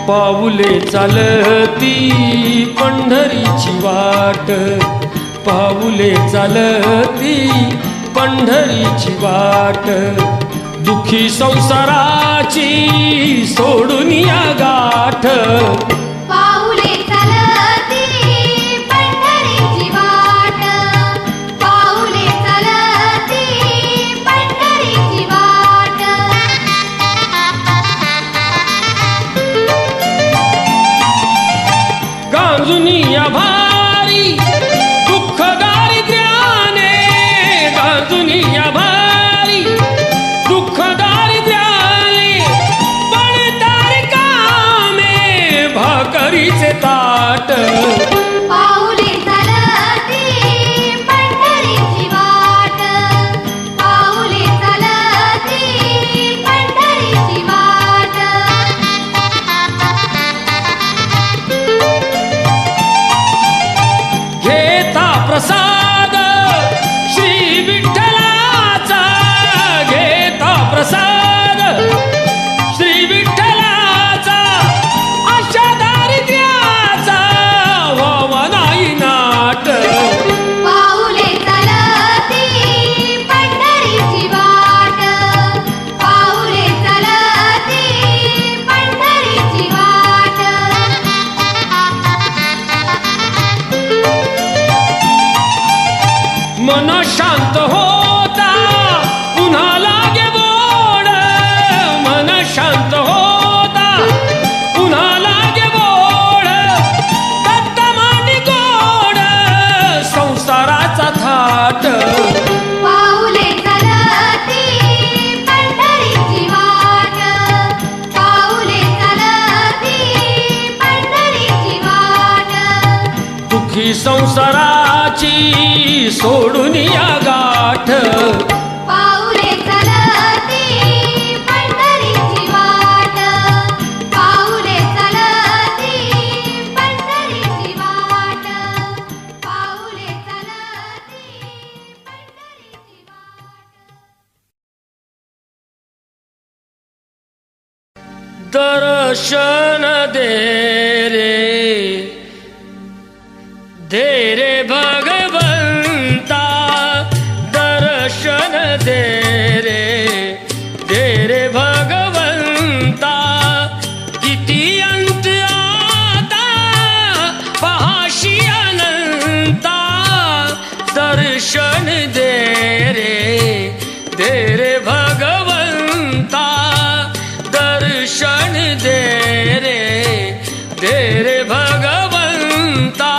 पाऊले चालती पंढरीची वाट, पाऊले चालती पंढरीची वाट, दुखी संसाराची सोडून या गाठ. पाऊले चालती पंढरीची वाट, पाऊले चालती पंढरीची वाट. गांजुनी या भारी दुःख दारिद्र्याने, गांजुनी या भारी दुःख दारिद्र्याने, पण तारकामे भाकरीचे ताट. पाऊले चालती पंढरीची वाट, पाऊले चालती पंढरीची वाट. घेता प्रसाद श्री विठ्ठलाचा, घेता प्रसाद श्री विठ्ठलाचा, अशा दारिद्र्याचा व्हावा नाही नाट. पाऊले चालती पंढरीची वाट, पाऊले चालती पंढरीची वाट. मन शांत होता पुन्हा लागे बोड, मन शांत होता पुन्हा लागे बोड, दत्त मांडी गोड संसाराचा थाट. पाऊले चालती पंढरीची वाट, पाऊले चालती पंढरीची वाट. दुखी संसाराची सोडून या गाठ. पाऊले चालती पंढरीची वाट, पाऊले चालती पंढरीची वाट, पाऊले चालती पंढरीची वाट. दर्शन दे रे भगवंता, दर्शन दे रे भगवंता. किती अंत आता पहाशी अनंता, दर्शन दे रे भगवंता, दर्शन दे रे भगवंता.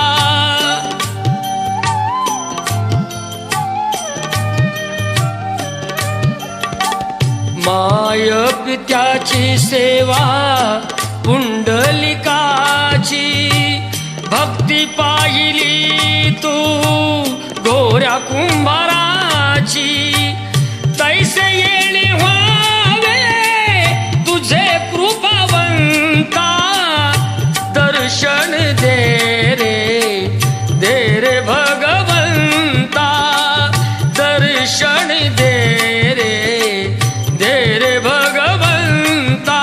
माय पित्याची सेवा पुंडलिकाची, भक्ती पाहिली तू गोऱ्या कुंभाराची. तैसे येणे व्हावे तुझे कृपावंता, दर्शन दे रे भगवंता, दर्शन दे रे भगवंता.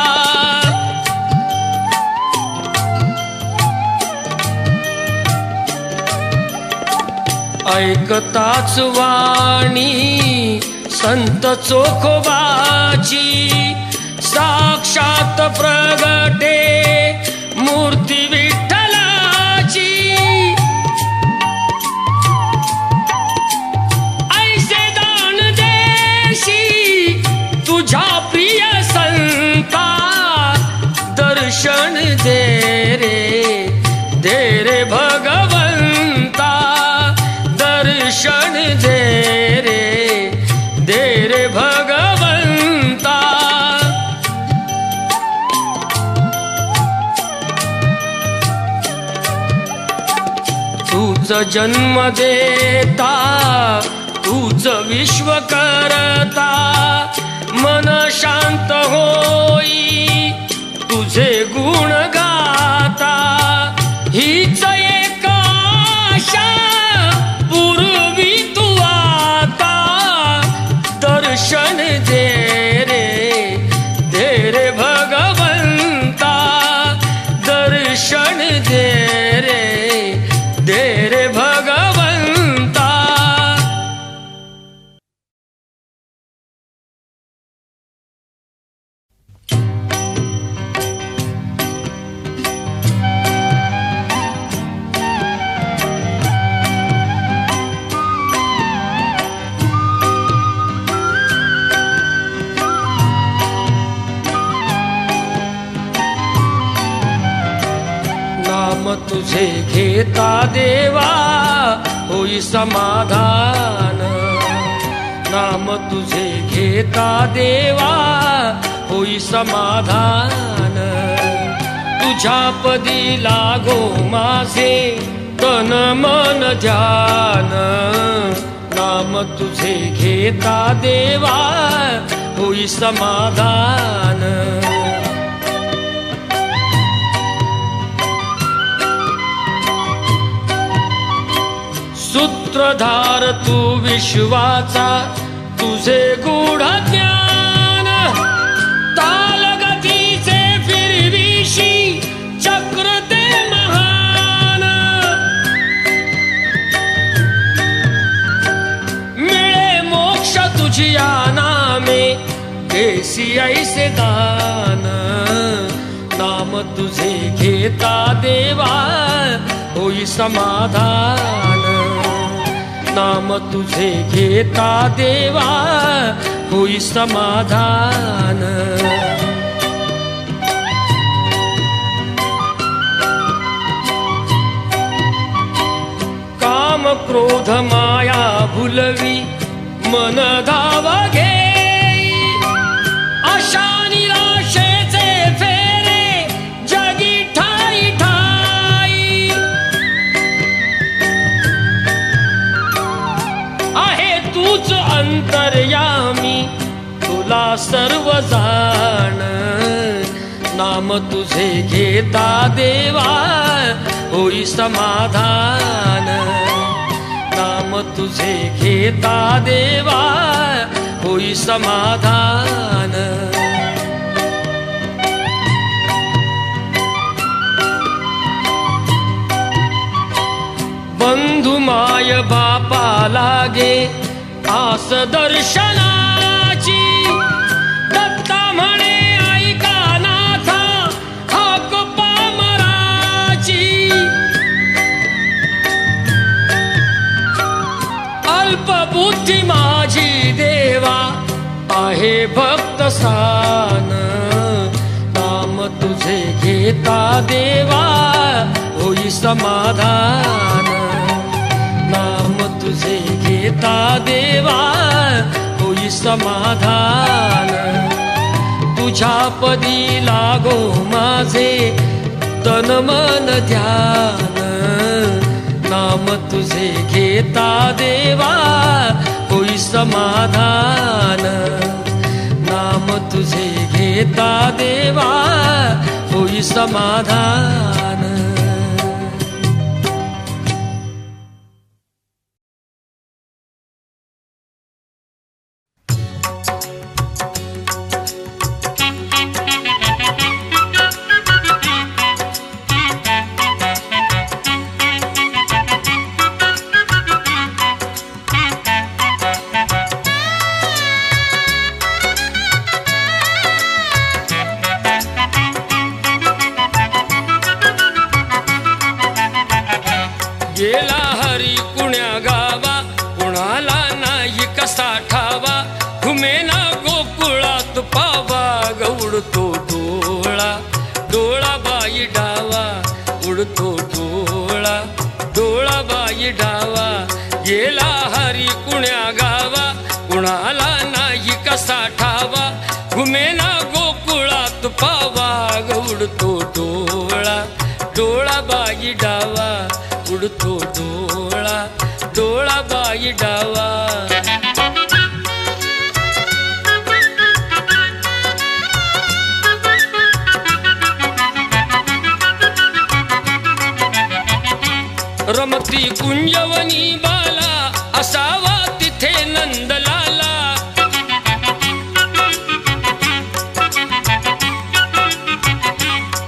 ऐकताच वाणी संत चोखोबाची, साक्षात प्रगटे मूर्ती विठ्ठलाची. ऐसे दान देशी तुझ्या प्रिय संता, दर्शन दे रे भगवंता, दर्शन दे रे भगवंता. तूच जन्म देता, तूच विश्व करता, मन शांत होई तुझे गुण गाता. हीच एक आशा पूर्वी तू आता, दर्शन दे रे भगवंता, तुझे घेता देवा होई समाधान, नाम तुझे घेता देवा होई समाधान. तुझ्या पदी लागो माझे तन मन ध्यान, नाम तुझे घेता देवा होई समाधान. सूत्रधार तू विश्वाचा तुझे गूढ ज्ञान, तालगतीचे फिरविशी चक्र ते महान. मिळे मोक्ष तुझिया नामे देसी ऐसे दान, नाम तुझे घेता देवा होई समाधान, नाम तुझे घेता देवा होई समाधान. काम क्रोध माया भुलवी मन धाव घेई, अशा निराशेचे फेरे जगी ठाई ठाई. आहे तूच अंतर्यामी तुला सर्व जाण, नाम तुझे घेता देवा होई समाधान, नाम तुझे घेता देवा होई समाधान. बंधु माय बापा लागे आस दर्शनाची, दत्ता म्हणे ऐका नाथा हाक पामराची. अल्पबुद्धी माझी देवा आहे भक्त सान, नाम तुझे घेता देवा होई समाधान, नाम तुझे घेता देवा होई समाधान. तुझ्या पदी लागो माझे तन मन ध्यान, नाम तुझे घेता देवा होई समाधान, नाम तुझे घेता देवा होई समाधान. गेला हरी कुण्या गावा कुणाला नाही कसा ठावा, घुमेना गोकुळात पावा ग उडतो डोळा, डोळा बाई डावा उडतो डोळा, डोळा बाई डावा. गेला हरी कुण्या गावा कुणाला नाही कसा ठावा, घुमेना गोकुळात पावा ग उडतो डोळा, डोळा बाई डावा उडतो डोळा, डोळा बाई डावा. रमती कुंजवनी बाला असावा तिथे नंदलाला,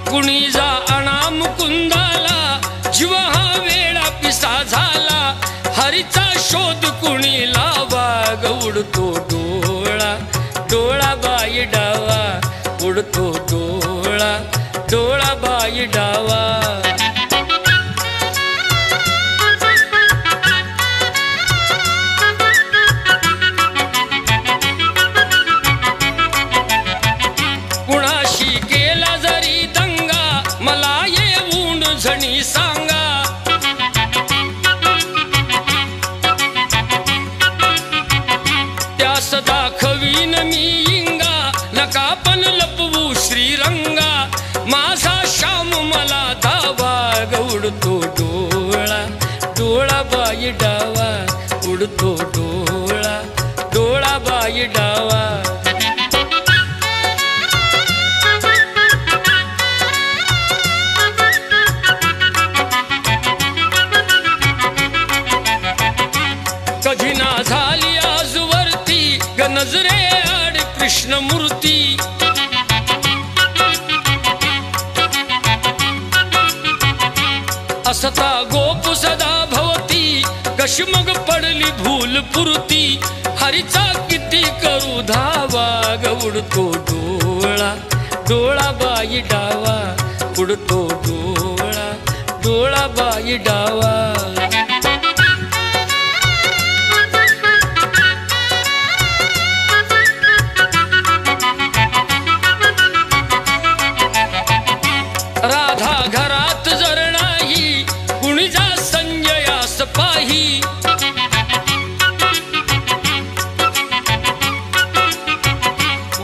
कुणी जा आणा मुकुंदाला जीव हा वेळा पिसा झाला, हरीचा शोध कुणी लावा ग उडतो डोळा, डोळा बाई डावा उडतो डोळा, डोळा बाई डावा. कुणाशी केला जरी दंगा मला येऊन झणी सांग, नका पण लपवू श्रीरंगा, माझा श्याम मला दावा ग उडतो डोळा, डोळा बाई डावा उडतो डोळा, डोळा बाई डावा. कधी ना झाली आजवरती ग नजरे आड कृष्ण मूर्ती, असता गोप सदा भवती, कशी मग पडली भूल पुरती, हरीचा किती करू धावा ग उडतो डोळा, डोळा बाई डावा उडतो डोळा, डोळा बाई डावा. राधा घरात जर नाही कुणी जा संजयास पाही,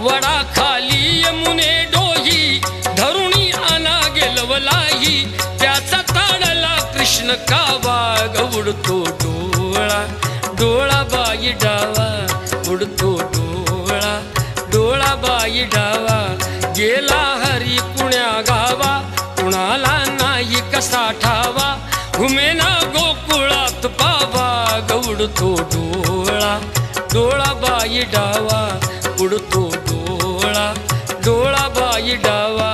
वडा खाली यमुने डोही धरुणी आना गेलवलाही, त्याचा ताडला कृष्ण कावा ग उडतो डोळा, डोळा बाई डावा उडतो डोळा, डोळा बाई डावा. गेला हरी कुण्या गावा, कुणाला नाही कसा ठावा, घुमेना गोकुळात पावा ग उडतो डोळा, डोळा बाई डावा उडतो डोळा, डोळा बाई डावा.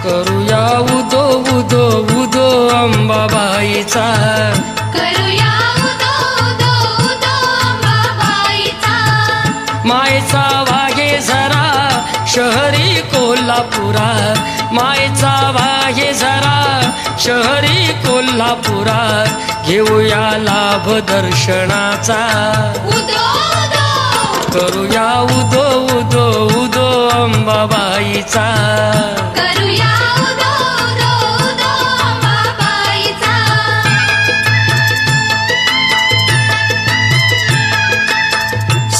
करूया उदो उदो उदो अंबाबाईचा, करूया उदो उदो उदो अंबाबाईचा, मायेचा वागे जरा शहरी कोल्हापुरा, मायेचा वागे जरा शहरी कोल्हापुरा, घेऊया लाभ दर्शनाचा, उदो उदो करूया उदो उदो उदो अंबाबाईचा. करूया उदो उदो उदो अंबाबाईचा.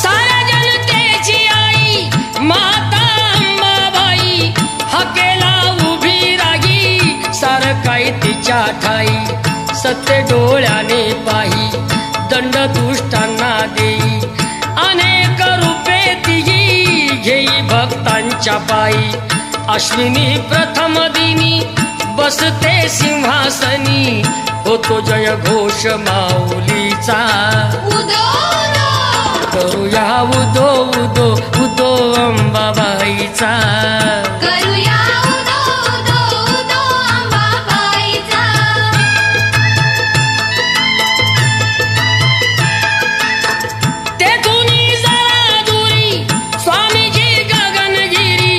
साऱ्या जनतेची आई माता अंबाबाई, हकेला उभी राही सारं काही तिच्या ठाई, सत्य डोळ्याने पाही दंड दुष्टांना देई, अनेक रूपे तिही घेई भक्तांच्या पायी, अश्विनी प्रथम दिनी बसते सिंहासनी, होतो जय घोष माऊलीचा, उदो उदो करूया उदो उदो उदो अंबाबाईचा. करूया उदो उदो उदो अंबाबाईचा. तेथुनी जरा दुरी स्वामीजी गगनगिरी,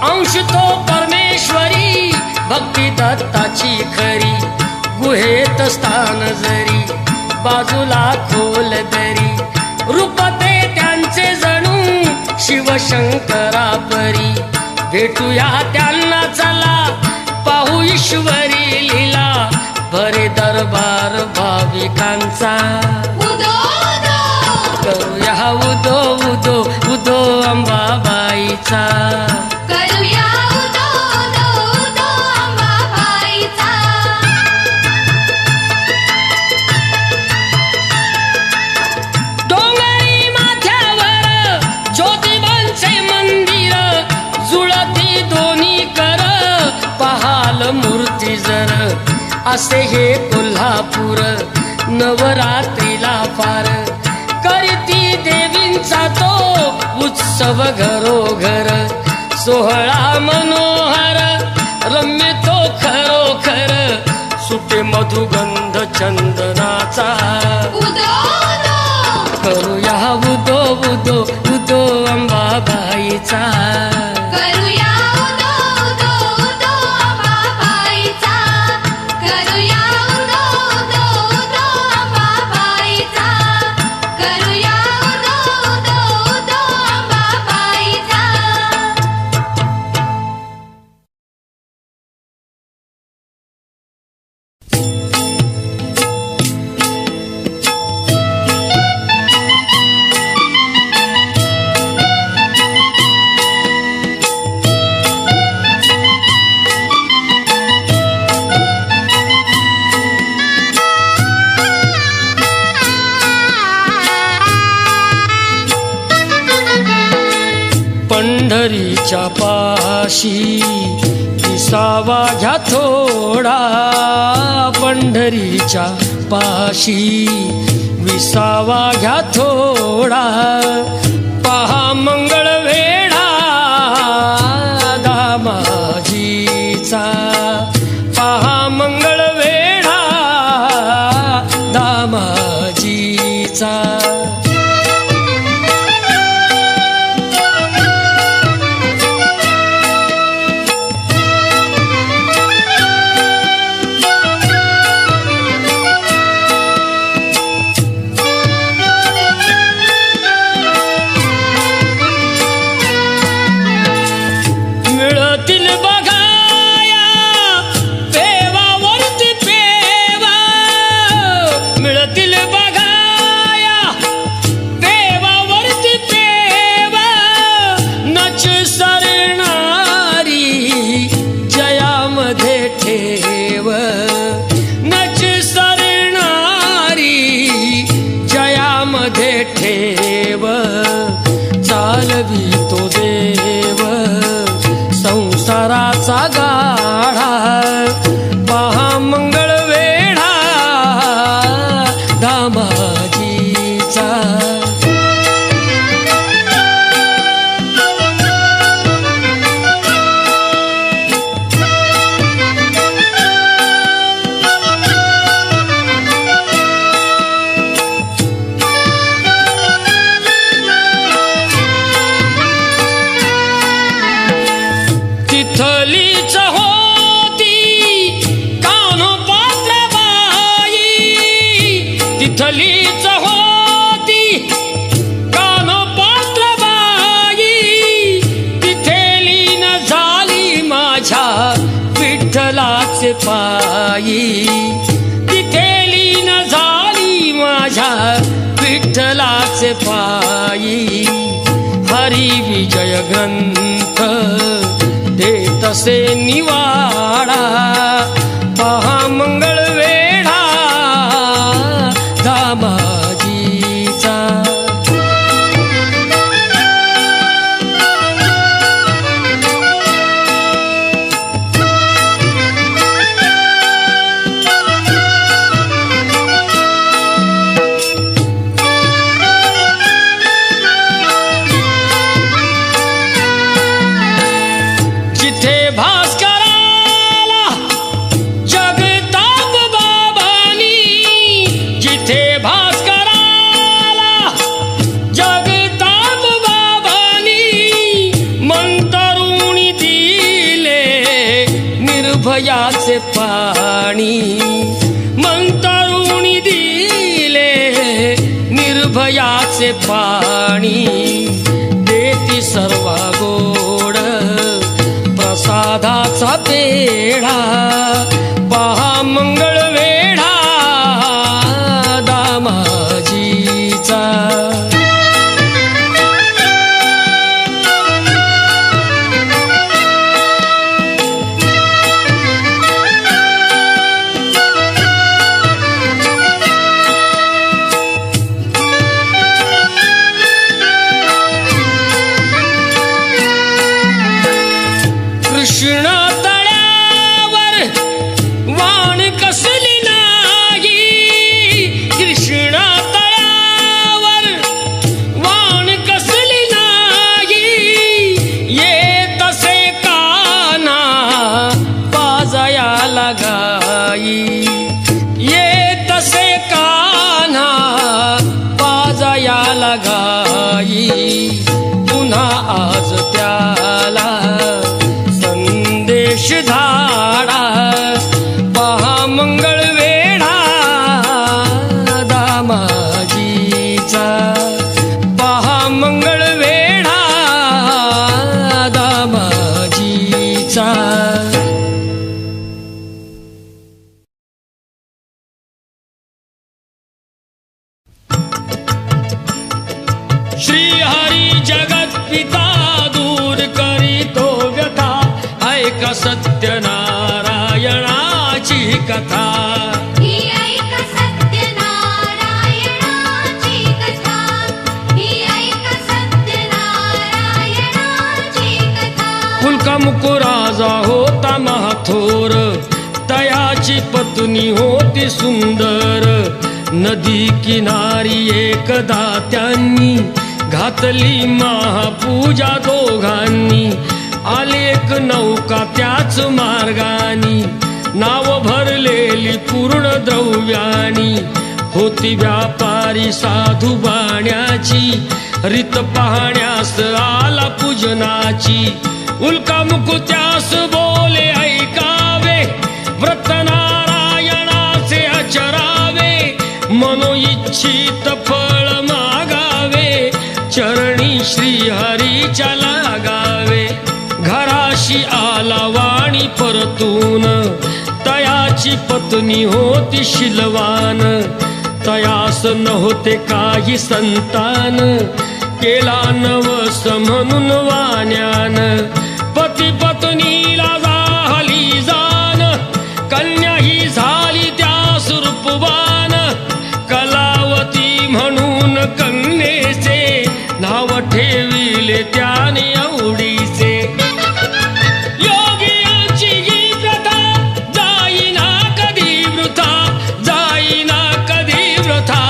अंश तो परमेश्वरी भक्ती दत्ताची खरी, गुहेत स्थान जरी बाजूला खोल दरी, रूप ते त्यांचे जणू शिवशंकरा परी, भेटूया त्यांना चला पाहू ईश्वरी लीला, भरे दरबार भाविकांचा, उदो उदो करूया उदो उदो उदो अंबाबाईचा. करूया उदो उदो उदो अंबाबाईचा. डोंगरी माथ्यावर ज्योतिबांचे मंदिर, जुळती दोन्ही कर पहाल मूर्ती जर, असे हे कोल्हापूर नवरात्रीला फार, करती देवींचा तो उत्सव घरोघर, सोहळा मनोहर रम्य तो खरोखर, सुटे मधुगंध चंदनाचा, उदो उदो करूया उदो उदो उदो अंबाबाईचा. करूया पंढरीच्या पाशी विसावा घ्या थोडा, पंढरीच्या पाशी विसावा घ्या थोडा, पहा मंगळ वेढा दामाजीचा, पहा मंगळ वेढा दामाजीचा. मिळतील बघाया पेवावरती पेवा, मिळतील बघाया पेवावरती पेवा, नच सरणारी जयामध्ये ठेव, नच सरणारी जयामध्ये ठेव, चालवी तो देव संसाराचा गाढा, पहा मंगळ वेढा दामाजीचा. तिथलीच होती कान्होपात्राबाई, तिथलीच होती कान्होपात्राबाई, तिथे लीन झाली माझ्या विठ्ठलाचे पायी, तिथे लीन झाली माझ्या विठ्ठलाचे पायी. हरी विजय ग्रंथ देतसे निवाडा, पहा मंगळ वेढा दामाजीचा. जिथे भास्कराला जगताप बाबांनी, जिथे भास्कराला जगताप बाबांनी, मंतरुणी दिले निर्भयाचे पाणी, मंतरुणी दिले निर्भयाचे पाणी, देती सर्व गोड प्रसादाचा पेढा, पहा मंगळ वेढा दामाजीचा. कृष्ण तळ्यावर वाण कसली नाही, कृष्ण तळ्यावर वाण कसली नाही, येत तसे काना पाजयाला गाई, येत तसे कान्हा पाजयाला गाई, पुन्हा आज त्याला संदेश धाडा, पहा मंगळ वेढा दामाजीचा, पहा मंगळ वेढा दामाजीचा. श्री हरी जगत पिता दूर करीतो व्यथा, ऐका सत्यनारायणाची कथा. ही ऐक सत्यनारायणाची कथा, ही ऐक सत्यनारायणाची कथा. उल्कामुकू राजा होता महाथोर, तयाची पत्नी होती सुंदर. नदी किनारी एकदा त्यांनी घातली महापूजा दोघांनी. आली एक नौका त्याच मार्गानी, नाव भरलेली पूर्ण द्रव्यानी. होती व्यापारी साधू बाण्याची, रीत पाहण्यास आला पूजनाची. उल्कामुकू त्यास बोले ऐकावे, व्रत नारायणाचे आचरावे. मनोइच्छित फळ मागावे, चरणी श्रीहरीच्या लागावे. घराशी आला वाणी परतून, तयाची पत्नी होती शिलवान. तयास नव्हते काही संतान, केला नवस म्हणून वाण्यान. पती पत्नीला झाली जाण, कन्या ही झाली त्यास रूपवान. कलावती म्हणून कन्येचे, नाव ठेविले त्याने आवडीचे. योगियांची ही प्रथा, जाईना कधी वृथा, जाईना कधी वृथा.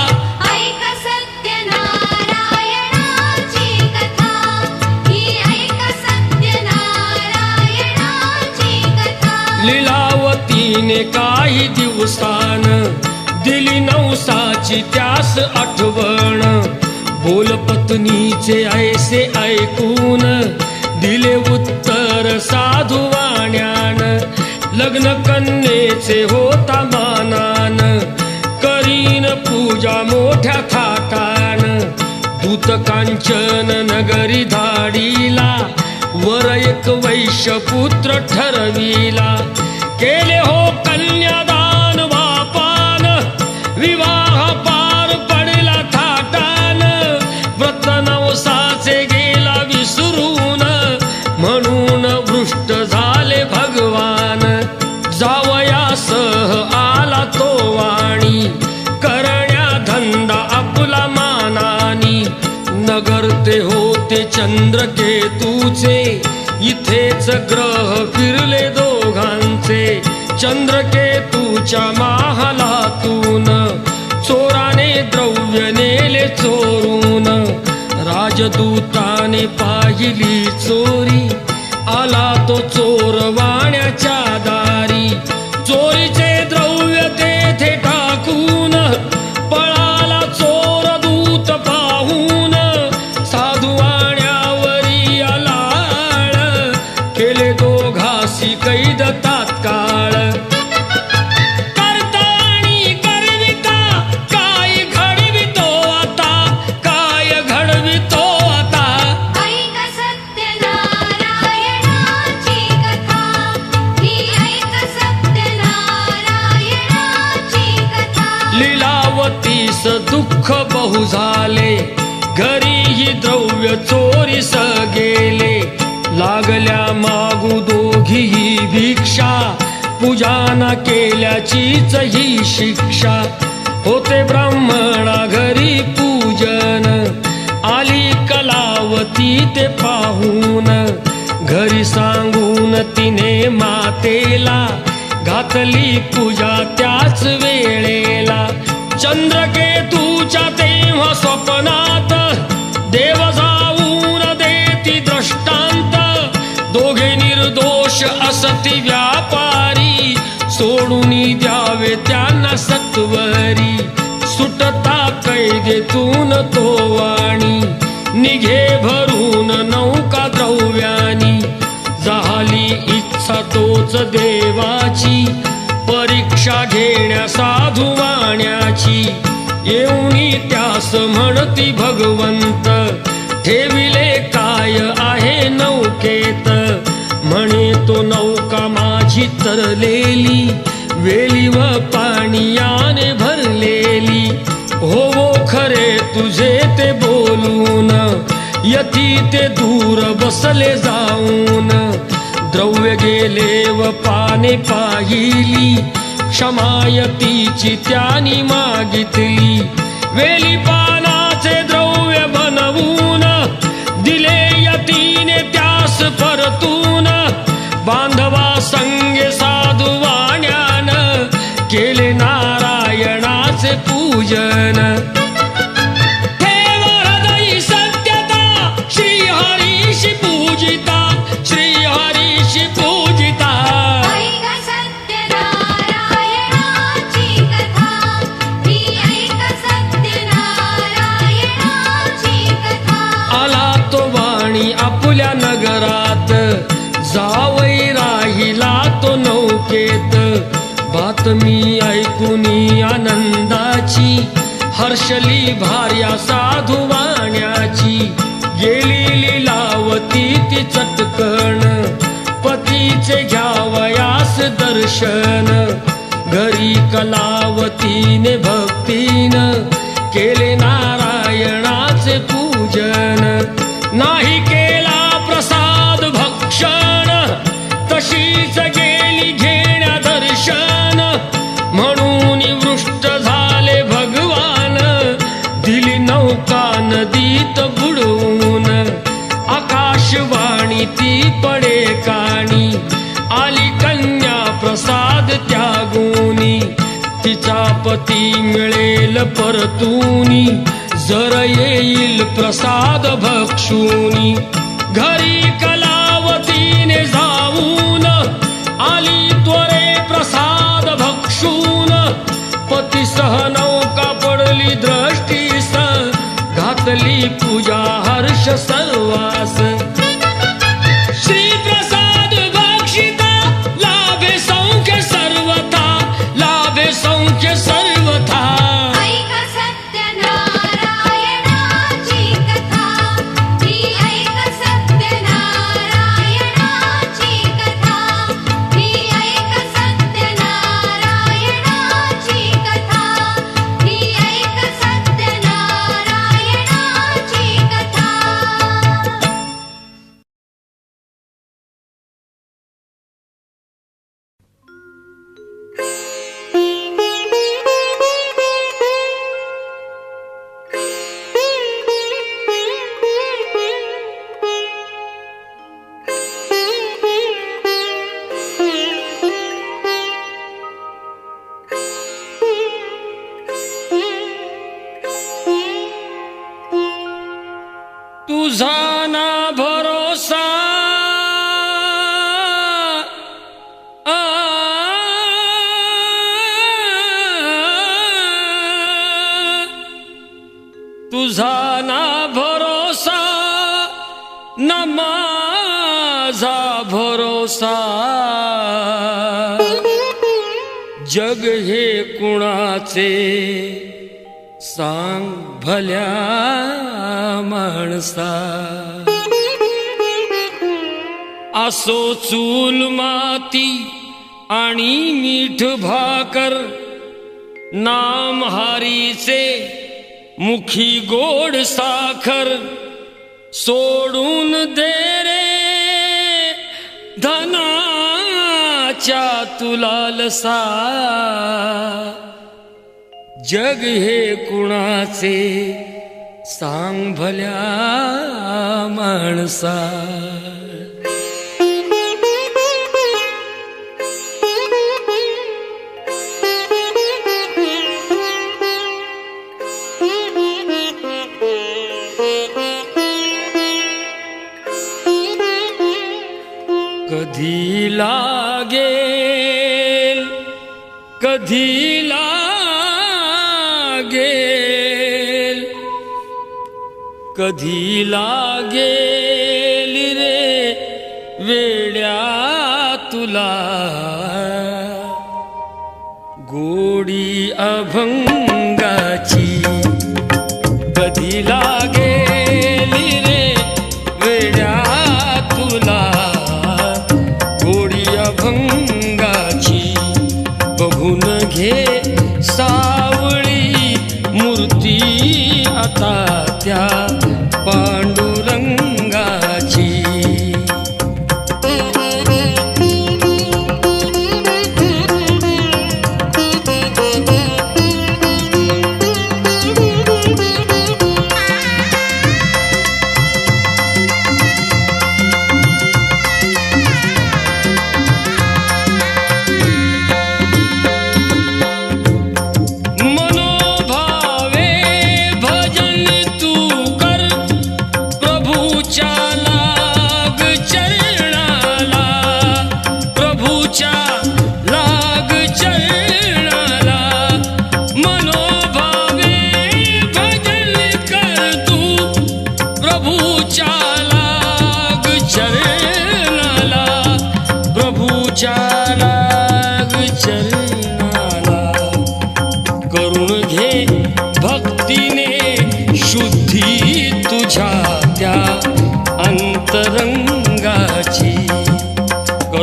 ऐक सत्यनारायणाची कथा, ही ऐक सत्यनारायणाची कथा. लीलावतीने काही दिवसान, दिली नवसाची त्यास आठवण. बोल पत्नीचे ऐसे ऐकून, दिले उत्तर साधू वाण्यान. लग्न कन्येचे होता मानान, करीन पूजा मोठ्या थाटान. दूत कांचन नगरी धाडीला, वर एक वैश्य पुत्र ठरविला. केले हो कन्यादान बापान, विवाह पार पडला थाटान. व्रत नवसाचे गेला विसरून, म्हणून भ्रष्ट झाले भगवान. जावयासह आला तो वाणी, करण्या धंदा आपला मानानी. नगर ते होते चंद्रकेतूचे, इथेच ग्रह फिरले दोघांचे. चंद्रकेतूच्या महालातून, चोराने द्रव्य नेले चोरून. राजदूताने पाहिली चोरी, आला तो चोर वाण्याच्या दारी. चोरीचे द्रव्य तेथे टाकून, पळाला चोर दूत पाहून. साधू वाण्यावरी आलाळ, केले दोघासी कैद तात्काळ. करता आणि करविता, काय घडवितो आता, काय घडवितो आता. ऐक सत्यनारायणाची कथा, ही ऐक सत्यनारायणाची कथा. लीलावतीस दुःख बहु झाले, घरीही द्रव्य चोरीस गेले. लागल्या मागू दोघीही भिक्षा, पूजाना केल्याचीच ही शिक्षा. होते ब्राह्मणा घरी पूजन, आली कलावती ते पाहून. घरी सांगून तिने मातेला, घातली पूजा त्याच वेळेला. चंद्रकेतूच्या तेव्हा स्वप्नात, देव जाऊन देती दृष्टांत. दोघे निर्दोष असती व्यापारी, सोडून द्यावे त्यांना सत्वरी. सुटता कैदेतून तो वाणी, निघे भरून नौका द्रव्यानी. झाली इच्छा तोच देवाची, परीक्षा घेण्या साधू वाण्याची. येऊनी त्यास म्हणती भगवंत, ठेविले काय आहे नौकेत. म्हणे तो नौका माझी तरलेली, वेली व पाणीयाने भरलेली. हो खरे तुझे ते बोलून, यती ते दूर बसले जाऊन. द्रव्य गेले व पाने पाहिली, क्षमायतीची त्यानी मागितली. वेली पानाचे द्रव्य बनवून, दिले यतीने त्यास परतून बांधवा संगे साधू वाण्यान केले नारायणाचे पूजन. ठेव हृदयी सत्यता श्रीहरीशी पूजिता, श्रीहरीशी पूजिता. ऐक सत्यनारायणाची कथा, ही ऐक सत्यनारायणाची कथा. आला तो वाणी आपुल्या नगरात, जावई राहिला तो नौकेत. बातमी ऐकुनी आनंदाची, हर्षली भार्या साधू वाण्याची. गेली लीलावती ती चटकण, पतीचे घ्यावयास दर्शन. घरी कलावतीने भक्तीनं केले नारायणाचे पूजन. नाही केला प्रसाद भक्षण, तशीच गेली घेण्या दर्शन. म्हणून वृष्ट झाले भगवान, दिली नौका नदीत बुडवून. आकाशवाणी ती पडे काणी, आली कन्या प्रसाद त्यागुनी. तिचा पती मिळेल परतूनी, जर येईल प्रसाद भक्षुनी. घरी कलावतीने जाऊन, आली त्वरे प्रसाद भक्षून. पतीसह नौका पडली दृष्टीस, घातली पूजा हर्ष सर्वास. श्री प्रसाद भक्षिता, लाभे सौख्य सर्वथा, लाभे सौख्य सर्वथा. ऐक सत्यनारायणाची कथा, ही ऐक सत्यनारायणाची कथा, ही ऐक सत्यनारायणाची कथा, ही ऐक सत्यनारायणाची कथा. तुझा ना भरोसा तुझा ना भरोसा, न माझा भरोसा. जग हे कुणाचे सांग भल्या माणसा. असो चूल माती आणि मीठ भाकर, नाम हरीचे मुखी गोड साखर. सोडून दे रे धनाच्या तुला लसा. जग हे कुणाचे सांग भल्या माणसा. कधी लागेल, कधी लागेल, कधी लागेल रे वेड्या तुला. गोडी अभंगाची कधी लागेल रे वेड्या तुला. गोडी अभंगाची बघून घे सावळी मूर्ती आता त्या पांडुरंगाची.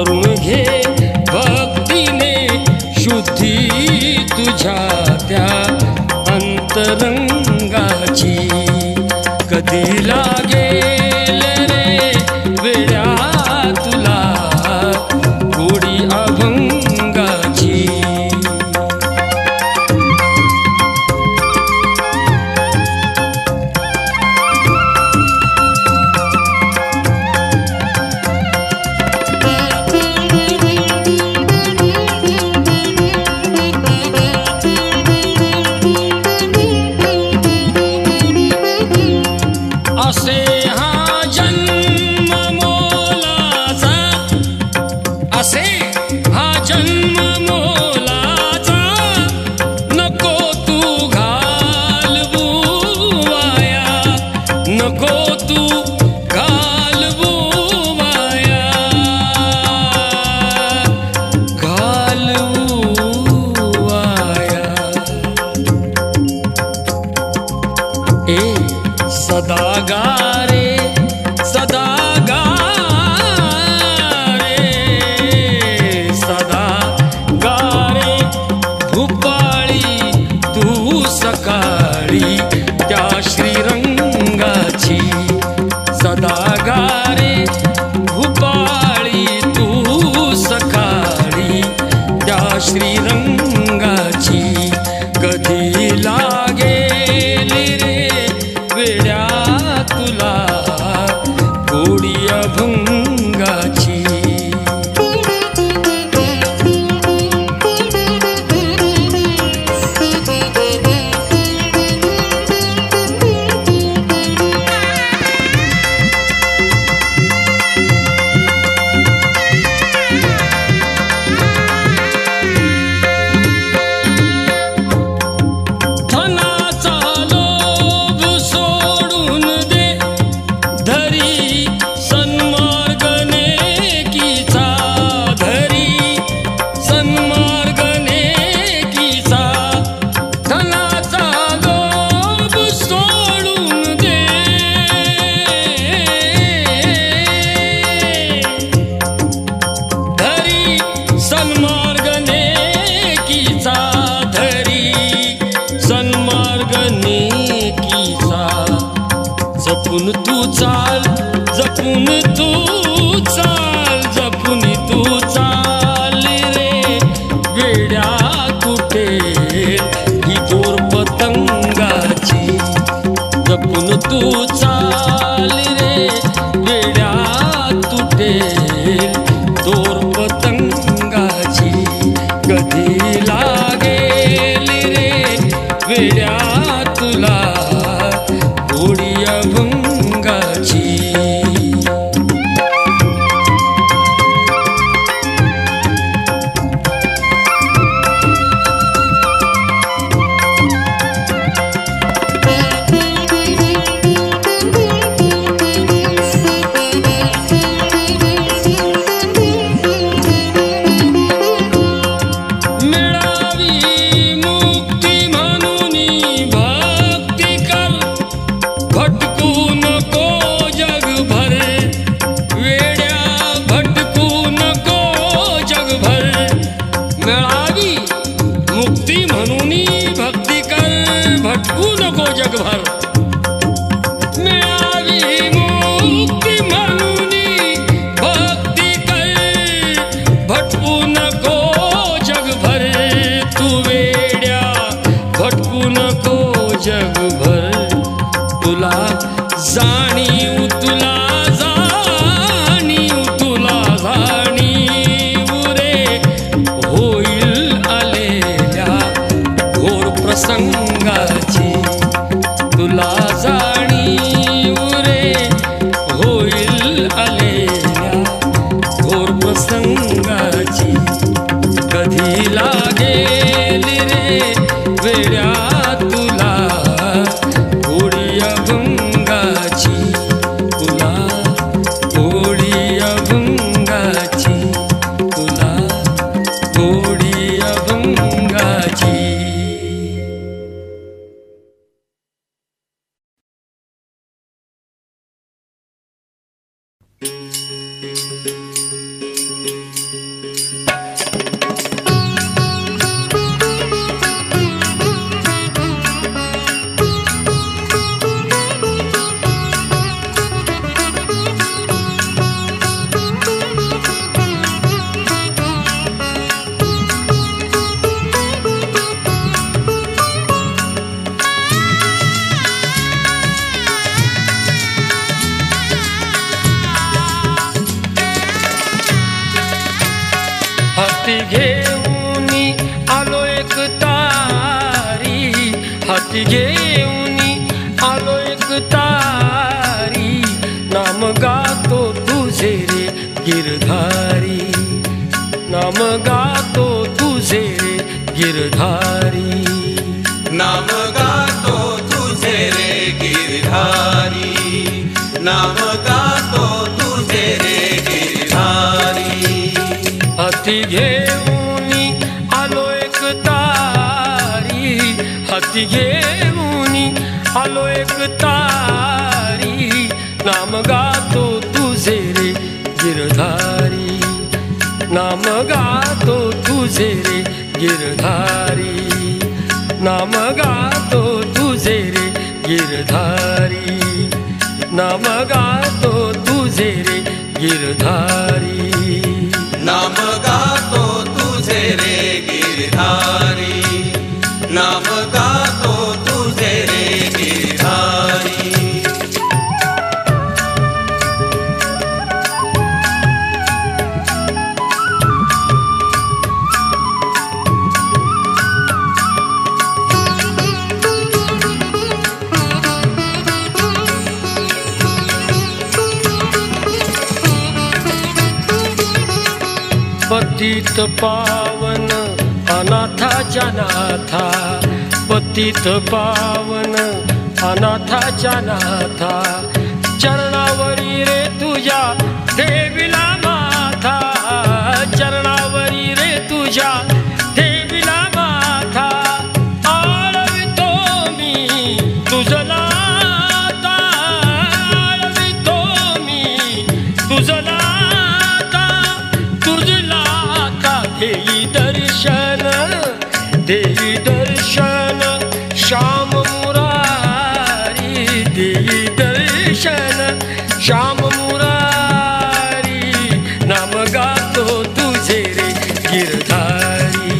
करून घे भक्तीने शुद्धी तुझ्या त्या अंतरंगाची. कधी लागेल रे वेड्या तुला गोडी अभंगाची. असे हा जन्म मोलाचा, असे हा जन्म मोलाचा, नको तू घालवू वाया, नको तू घालवू वाया, घालवू वाया. ए सदा गा रे, सदा गा रे, सदा गा रे भूपाळी तू सकाळी त्या श्रीरंगाची. सदा गा रे भूपाळी तू सकाळी त्या श्रीरंगाची. कधी लागेल रे वेड्या तुला गोडी अभंगाची. धनाचा लोभ सोडून दे, धरी सन्मार्ग नेकीचा, धरी सन्मार्ग नेकीचा. धनाचा लोभ सोडून दे, धरी सन्मार्ग नेकीचा, धरी सन्मार्ग नेकीचा. जपून तू चाल, जपून तू चाल, जपून तू चाल रे वेड्या तुटेल ही दोर पतंगाची. जपून तू चाल रे वेड्या तुटेल दोर पतंगाची. कधी लागेल रे वेड्या तुला गोडी अभंगाची. मिळावी मुक्ती म्हणून भक्ती कर, भटकू नको जगभर वेड्या, भटकू नको जगभर. मिळावी मुक्ती म्हणून भक्ती कर, भटकू नको जगभर. मिळावी मुक्ती म्हणून भक्ती कर, भटकू नको जगभर. तू वेड्या भटकू नको जगभर. तुला जाणीव, तुला जाणीव, तुला जाणीव रे होईल आलेल्या घोर प्रसंगाची. तुला जाणीव रे होईल आलेल्या घोर प्रसंगाची. कधी लागेल रे वेड्या तुला गोडी अभंगाची, तुला गोडी अभंगाची, तुला गोडी अभंगाची. हाती घेऊनी आलो एक तारी, हाती घेऊनी आलो एक तारी, नाम गातो तुझे रे गिरधारी, नाम गातो तुझे रे गिरधारी, नाम गातो तुझे रे गिरधारी, नाम गातो तुझे रे गिरधारी. हाती घेऊनी आलो एक तारी, हाती घेऊनी आलो एक तारी, नाम गातो तुझे रे गिरधारी, नाम गातो तुझे रे गिरधारी, नाम गातो तुझे रे गिरधारी, नाम गातो तुझे रे गिरधारी, नाम गातो तुझे रे गिरधारी, नाम गातो तुझे रे गिरधारी. पतित पावन अनाथाच्या नाथा, पतित पावन अनाथाच्या नाथा, चरणावरी रे तुझ्या देवीला माथा, चरणावरी रे तुझ्या देवीला माथा, आळवितो मी तुझला आता, आळवितो मी तुझला देई दर्शन, देई दर्शन श्याम मुरारी, देई दर्शन श्याम मुरारी, नाम गातो तुझे रे गिरधारी,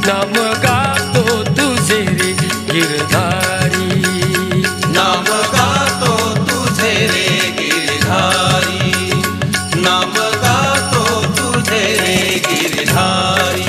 नाम गातो तुझे रे गिरधारी, नाम गातो तुझे रे गिरधारी, नाम गातो तुझे रे गिरधारी.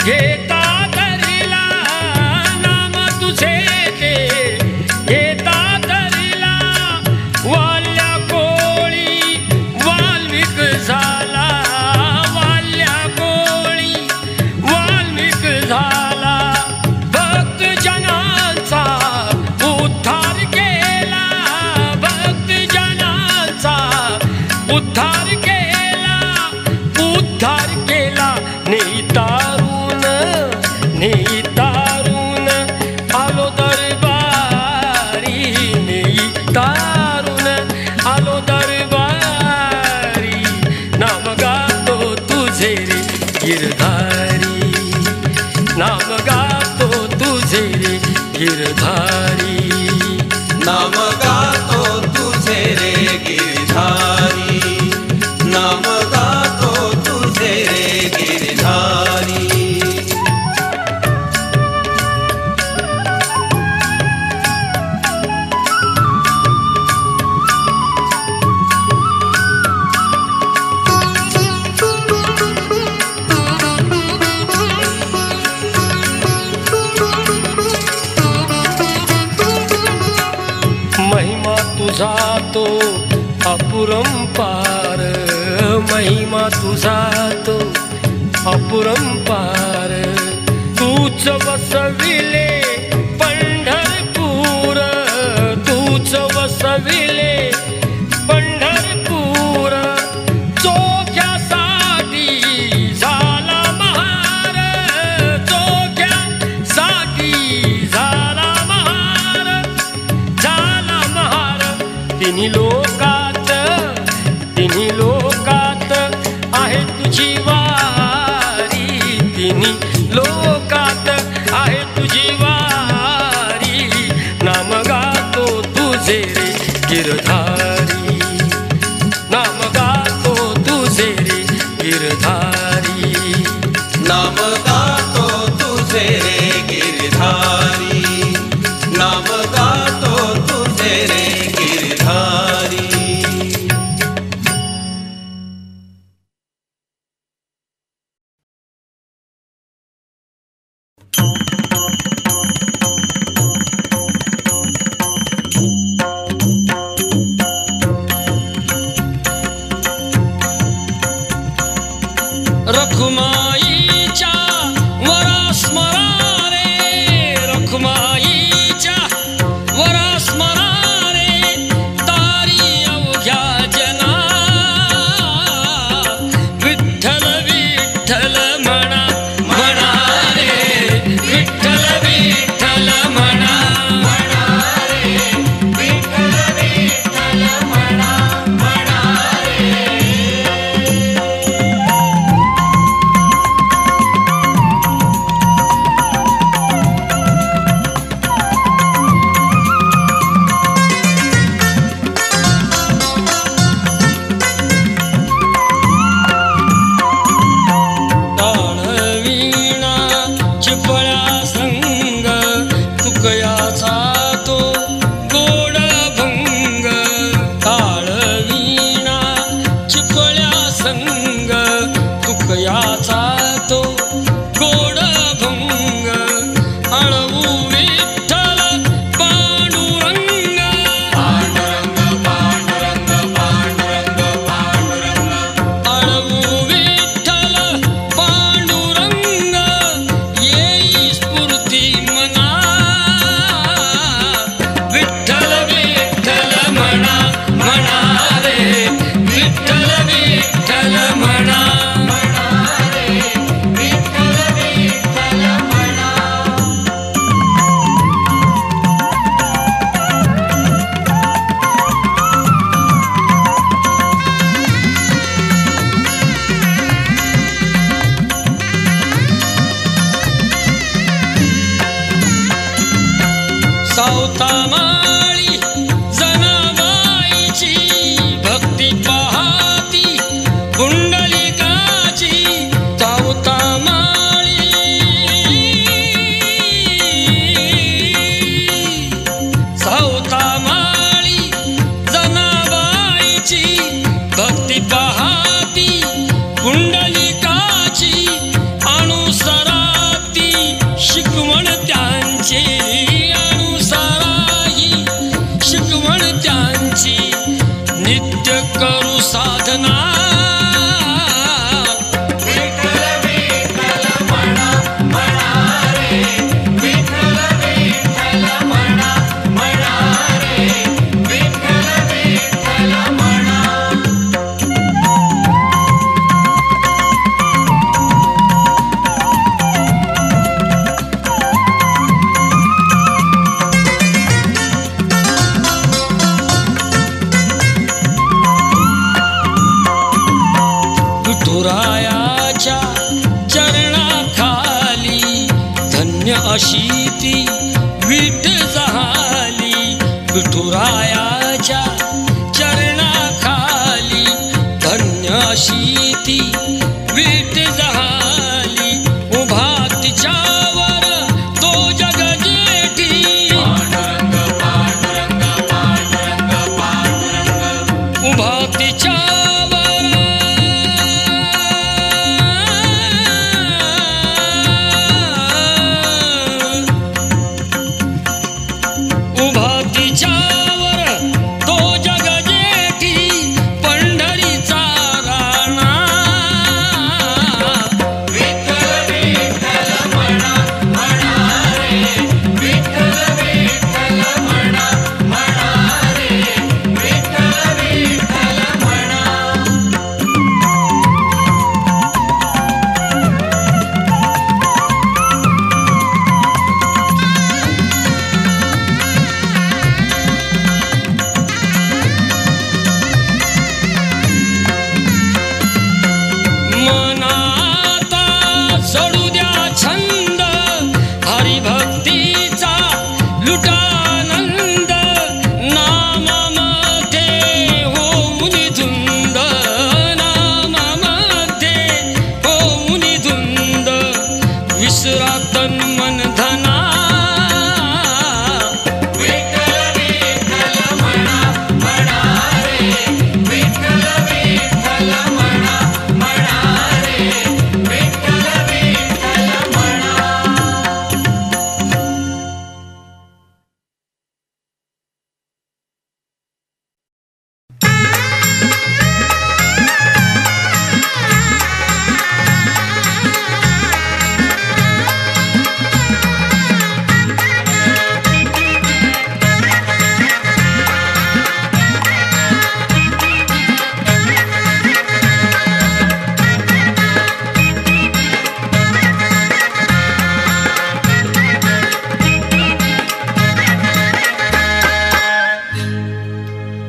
घेता धरिला, नाम तुझे ते घेता धरिला, वाल्या कोळी वाल्मिक झाला, वाल्या कोळी वाल्मिक झाला, भक्त जनांचा उद्धार केला, भक्त जनांचा उद्धार केला, उद्धार केला, नेतारून नेतारून आलो दरबारी, नेतारून आलो दरबारी, नाम गातो तुझे रे गिरधारी, नाम गातो तुझे रे गिरधारी, नाम गातो तुझे रे गिरधारी, नाम गातो तुझे रे गिरधारी. महिमा तुझा तो अपरंपार, महिमा तुझा तो अपरंपार, तूच वसविले पंढरपूर, तूच वसविले पंढरपूर, चोख्यासाठी झाला महार, चोख्यासाठी झाला महार, झाला महार, तिन्ही लोकात तिन्ही रखुमाईच्या वरा स्मरा रे, रखुमाईच्या वरा स्मरा रे, तारी अवघ्या जना विठ्ठल विठ्ठल म्हणा म्हणा रे, विठ्ठल विठ्ठल म्हणा म्हणा रे, विठ्ठल विठ्ठल म्हणा म्हणा रे. ताळवीणा चिपळ्या संग तुकयाचा तो गोड भंग, ताळवीणा चिपळ्या संग तुकयाचा तो गोड भंग, अळवू विठ्ठल पांडुरंग, पांडुरंग पांडुरंग पांडुरंग पांडुरंग, अळवू विठ्ठल पांडुरंग, येई स्फूर्ती मना विठ्ठल विठ्ठल म्हणा म्हणा रे, विठ्ठल विठ्ठल म्हणा म्हणा रे, विठ्ठल विठ्ठल म्हणा. सावता माळी जनाबाईची भक्ती पाहती पुंडलिकाची, सावता माळी सावता माळी जनाबाईची भक्ती पाहती पुंडलिकाची, अनुसराती शिकवण त्यांची, अनुसराही शिकवण त्यांची, नित्य करू साधना विठ्ठल विठ्ठल म्हणा म्हणा रे, विठ्ठल विठ्ठल म्हणा म्हणा रे, विठ्ठल विठ्ठल म्हणा. विठुरायाच्या चरणाखाली धन्य अशी ती विठ झाली, विठुरायाच्या चरणाखाली धन्य अशी ती विठ झाली, उभा तिच्यावर तो जग जेठी, पांडुरंग पांडुरंग पांडुरंग पांडुरंग, उभा तिच्यावर उभा तिच्यावर तो जग जेठी, पंढरीचा राणा विठ्ठल विठ्ठल म्हणा म्हणा रे, विठ्ठल विठ्ठल म्हणा म्हणा रे, विठ्ठल विठ्ठल म्हणा.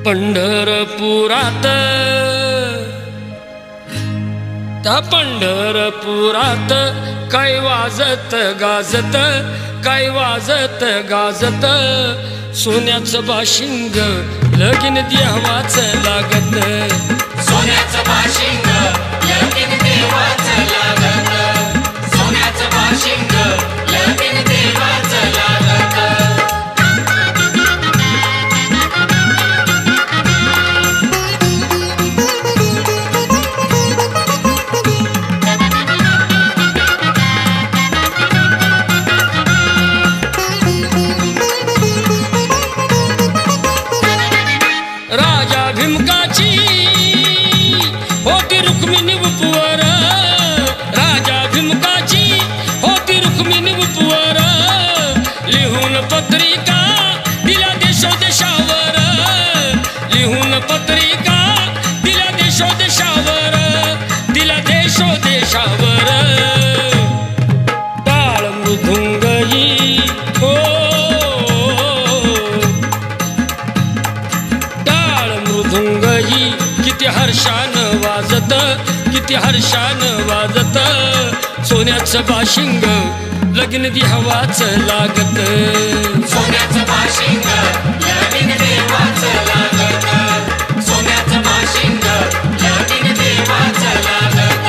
पंढरपुरात, त्या पंढरपुरात काय वाजत गाजत, काय वाजत गाजत, सोन्याचं बाशिंग लगीन देवाचं लागत, सोन्याचं बाशिंग लगीन देवाचं लागत, सोन्याचं बाशिंग लगीन देवाचं लागत. राजा भीमकाची होती रुक्मिणी उपवर, राजा भीमकाची होती रुक्मिणी उपवर, लिहून पत्रिका दिल्या देशोदेशावर, लिहून पत्रिका दिल्या देशोदेशावर, दिल्या देशोदेशावर. टाळ मृदुंगई हो, टाळ मृदुंगई किती हर्षान वाजत, किती हर्षान वाजत, सोन्याचं बाशिंग लगीन देवाचं लागत, सोन्याचं बाशिंग लगीन देवाचं लागत, सोन्याचं बाशिंग लगीन देवाचं लागत.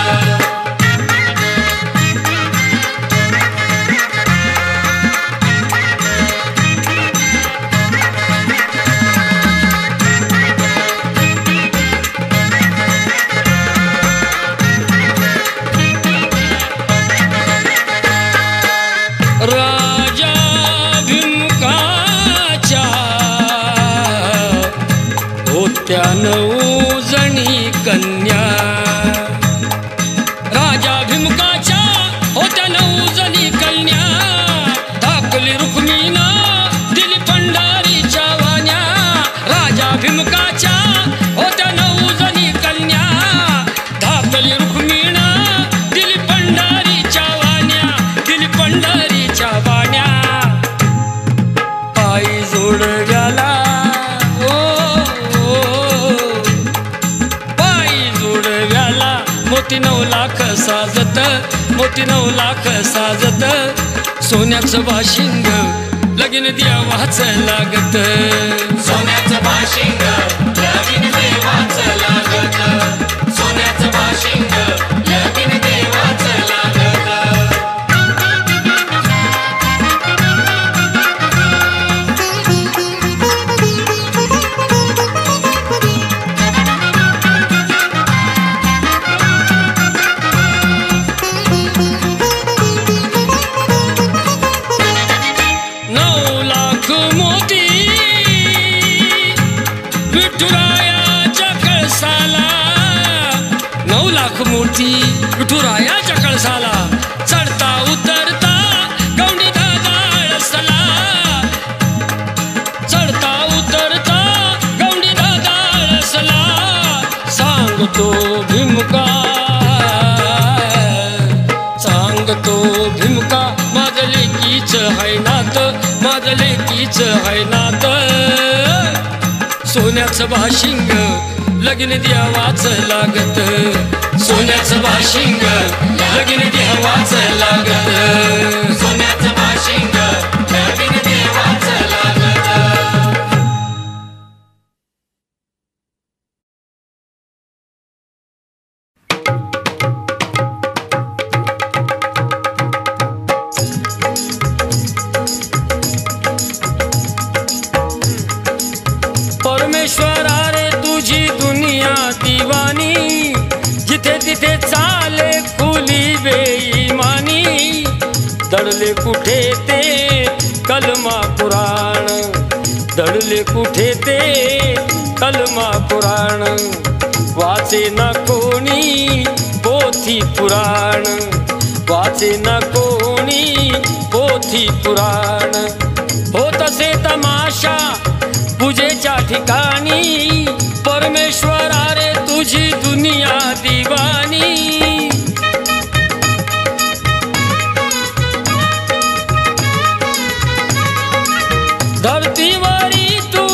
राजा भीमकाच्या होत्या 9 जणी कन्या, राजा भीमकाच्या होत्या 9 जणी कन्या, धाकली रुक्मिणीनं दिली पंढरीच्या वाण्या, राजा भीमकाच्या होत्या 9 जणी कन्या, धाकली रुक्मिणीनं दिली पंढरीच्या वाण्या, दिली पंढरीच्या वाण्या. पायी जोडव्याला ओ, पायी जोडव्याला मोती 9 लाख साजत, मोती 9 लाख साजत, सोन्याचं बाशिंग लगीन देवाचं लागत, सोन्याचं बाशिंग लगीन देवाचं लागत, सोन्याचं बाशिंग लगीन देवाचं लागत. नऊ लाख मोती विठुरायाच्या कळसाला, 9 लाख मोती विठुरायाच्या कळसाला, चढता उतरता गवंडी दादाळसला, चढता उतरता गवंडी दादाळसला, सांगतो भीमका, सांगतो भीमका, माझं लेकीच हाय नात, माझं लेकीच हाय नात, सोन्याचं बाशिंग लगीन देवाचं लागत, सोन्याचं बाशिंग लगीन देवाचं लागत, सोन्याचं बाशिंग लगीन देवाचं लागत. परमेश्वरा रे तुझी दुनिया दिवानी, जिथे तिथे चाले खुली बेईमानी, दडले कुठे ते कलमा पुराण, दडले कुठे ते कलमा पुराण, वाचे ना कोणी पोथी पुराण, वाचे ना कोणी पोथी पुराण, होत असे तमाशा पूजेच्या ठिकाणी, परमेश्वरा रे तुझी दुनिया दिवानी. धरतीवरी तू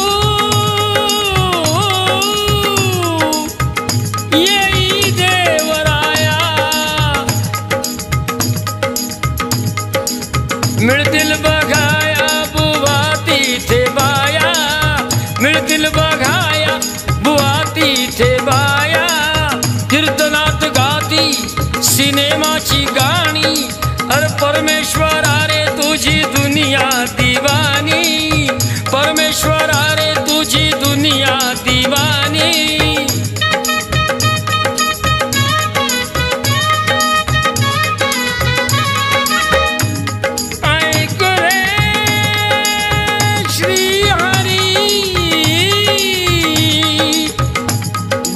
बाया कीर्तनात गाती सिनेमाची गाणी. अरे परमेश्वरा रे तुझी दुनिया दिवानी, परमेश्वरा रे तुझी दुनिया दिवानी. ऐक रे श्री हरी,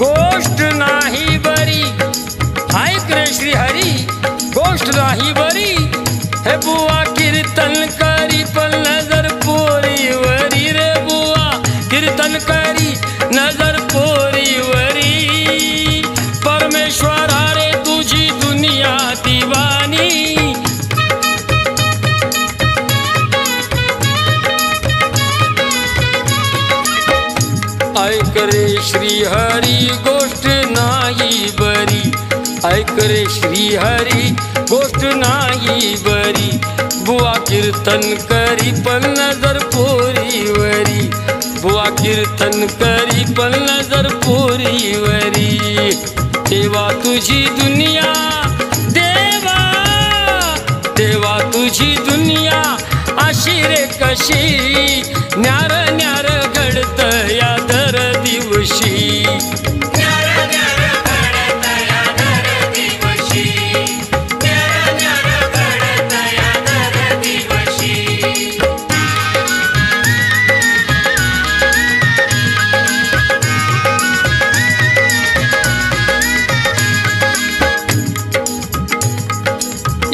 गोष्ट नाही बरी. ऐक रे श्री हरी, गोष्ट नाही बरी. हे बुवा कीर्तन करी पण नजर पोरीवरी रे बुवा, कीर्तन करी नजर पोरीवरी. परमेश्वरा रे तुझी दुनिया दिवानी. ऐक रे श्री हरी, गोष्ट नाही बरी. ऐक रे श्री हरी, गोष्ट नाही बरी. बुवा कीर्तन करी पण नजर पोरीवरी, बुवा कीर्तन करी पण नजर पोरीवरी. देवा तुझी दुनिया, देवा देवा तुझी दुनिया अशी रे कशी. न्यार न्यार घडत या दर दिवशी.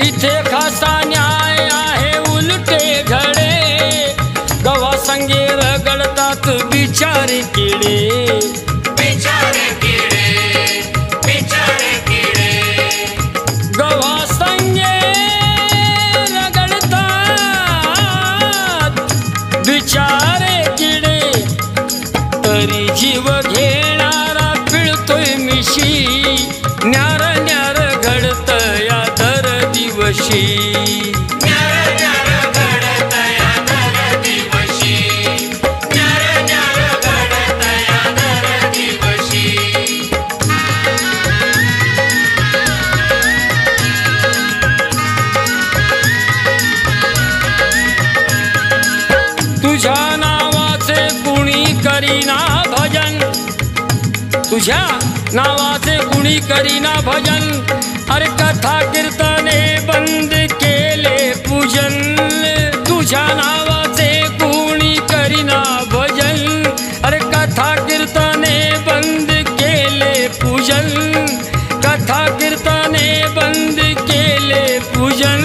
इथे खासा न्याय आहे उलटे घडे, गवा संगे रगडतात बिचारे किडे. बिचारे किडे, बिचारे किडे. गवा संगे रगडतात बिचारे किडे. तरी जीव घेणारा पिळतोय मिशी. न्यार न्यार घडत या दर दिवशी. न्यार न्यार घडत या दर दिवशी. न्यार न्यार घडत या दर दिवशी. तुझ्या नावाचे कुणी करीना भजन, तुझ्या नावाचे कुणी करीना भजन. अरे कथा कीर्तने बंद केले पूजन. तुझ्या नावाचे कुणी करीना भजन. अरे कथा कीर्तने बंद केले पूजन. कथा कीर्तने बंद केले पूजन.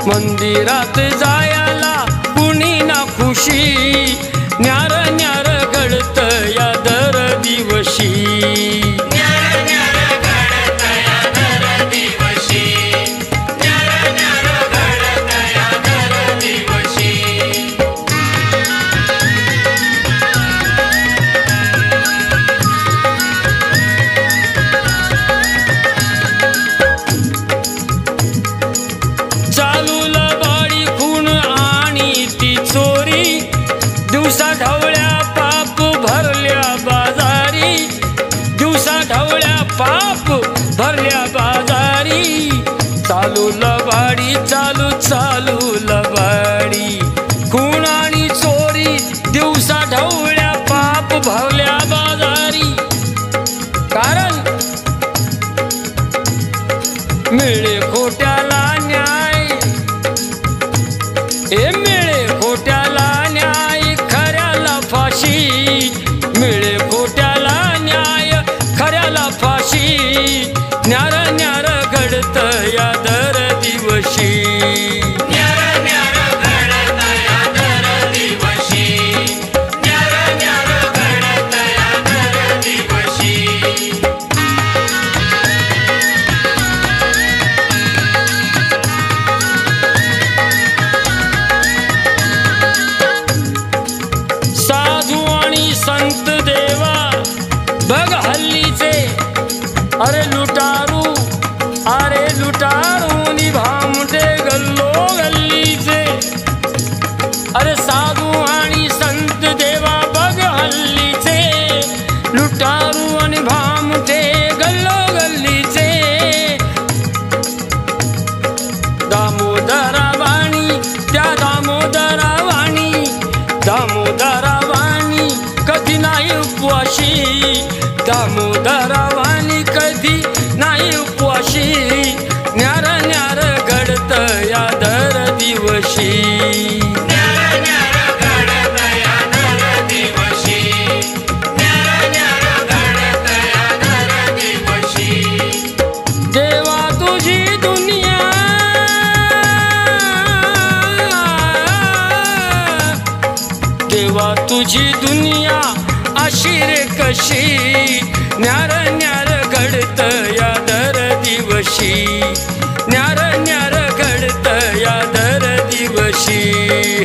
मंदिरात जायला कुणी ना खुशी. न्यार न्यार घडत या दर दिवशी. न्यार न्यार घडत या दर दिवशी. न्यार न्यार घडत या दर दिवशी. चालू लबाडी खून आणि ती चोरी. दिवसा ढवळ्या पाप भरल्या बाजारी. दिवसा ढवळ्या पाप भरल्या बाजारी. चालू लबाडी, चालू चालू लबाडी. खून आणि चोरी, दिवसा ढवळ्या पाप भरल्या बाजारी. कारण मिळे खोट्याला न्याय. हे मिळे खोट्याला न्याय, खऱ्याला फाशी. मिळे खोट्याला न्याय, खऱ्याला फाशी. न्यार न्यार घडत या दर दिवशी. न्यार न्यार घडत या दर दिवशी. न्यार न्यार घडत या दर दिवशी. साधू आणि संत देवा बघ हल्लीचे. अरे लुटारू, अरे लुटारू निभामटे गल्लो गल्लीचे. अरे साधू आणि संत देवा बघ हल्लीचे. दामोदरा वाणी कधी नाही उपवाशी न्यार न्यार घडत या दर दिवशी न्यार न्यार घडत या दर दिवशी न्यार न्यार घडत या दर दिवशी देवा तुझी दुनिया देवा तुझी दुनिया अशी रे कशी न्यार न्यार घडत या दर दिवशी न्यार न्यार घडत या दर दिवशी